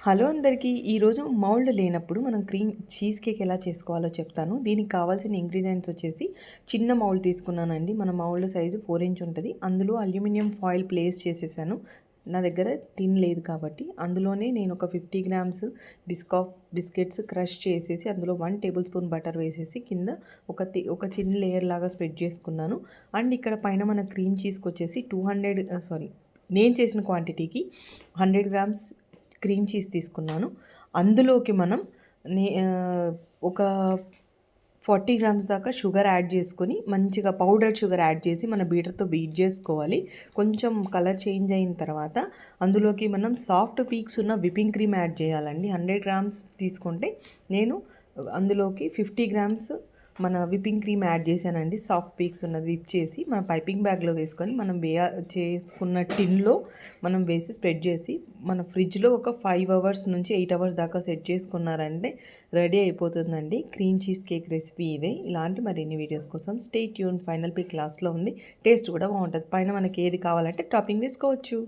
Hello అందరికీ. ఈరోజు mould లేనప్పుడు మనం చీజ్ కేక్ ఎలా చేసుకోవాలో చెప్తాను. దీనికి కావాల్సిన ఇంగ్రీడియంట్స్ వచ్చేసి చిన్న మౌల్డ్ తీసుకున్నానండి. మన మౌల్డ్ సైజు 4 ఇంచ్ ఉంటుంది. అందులో అల్యూమినియం ఫాయిల్ ప్లేస్ చేసేసాను. నా దగ్గర టిన్ లేదు కాబట్టి అందులోనే నేను ఒక 50 గ్రామ్స్ బిస్కెట్స్ క్రష్ చేసేసి అందులో 1 టేబుల్ స్పూన్ బటర్ వేసేసి కింద ఒక చిన్న లేయర్ లాగా స్ప్రెడ్ చేసుకున్నాను. అండ్ ఇక్కడ పైన మన క్రీమ్ చీజ్కి వచ్చేసి నేను చేసిన క్వాంటిటీకి 100 గ్రామ్స్ క్రీమ్ చీజ్ తీసుకున్నాను. అందులోకి మనం ఒక 40 గ్రామ్స్ దాకా షుగర్ యాడ్ చేసుకొని మంచిగా పౌడర్డ్ షుగర్ యాడ్ చేసి మన బీటర్తో బీట్ చేసుకోవాలి. కొంచెం కలర్ చేంజ్ అయిన తర్వాత అందులోకి మనం సాఫ్ట్ పీక్స్ ఉన్న విప్పింగ్ క్రీమ్ యాడ్ చేయాలండి. 100 గ్రామ్స్ తీసుకుంటే నేను అందులోకి 50 గ్రామ్స్ మన విప్పింగ్ క్రీమ్ యాడ్ చేశానండి. సాఫ్ట్ పీక్స్ ఉన్నది విప్ చేసి మన పైపింగ్ బ్యాగ్లో వేసుకొని మనం చేసుకున్న టిన్లో మనం వేసి స్ప్రెడ్ చేసి మన ఫ్రిడ్జ్లో ఒక 5 అవర్స్ నుంచి 8 అవర్స్ దాకా సెట్ చేసుకున్నారంటే రెడీ అయిపోతుందండి క్రీమ్ చీజ్ కేక్ రెసిపీ ఇదే. ఇలాంటి మరిన్ని వీడియోస్ కోసం స్టే ట్యూన్. ఫైనల్ పిక్ లాస్ట్లో ఉంది. టేస్ట్ కూడా బాగుంటుంది. పైన మనకి ఏది కావాలంటే టాపింగ్ వేసుకోవచ్చు.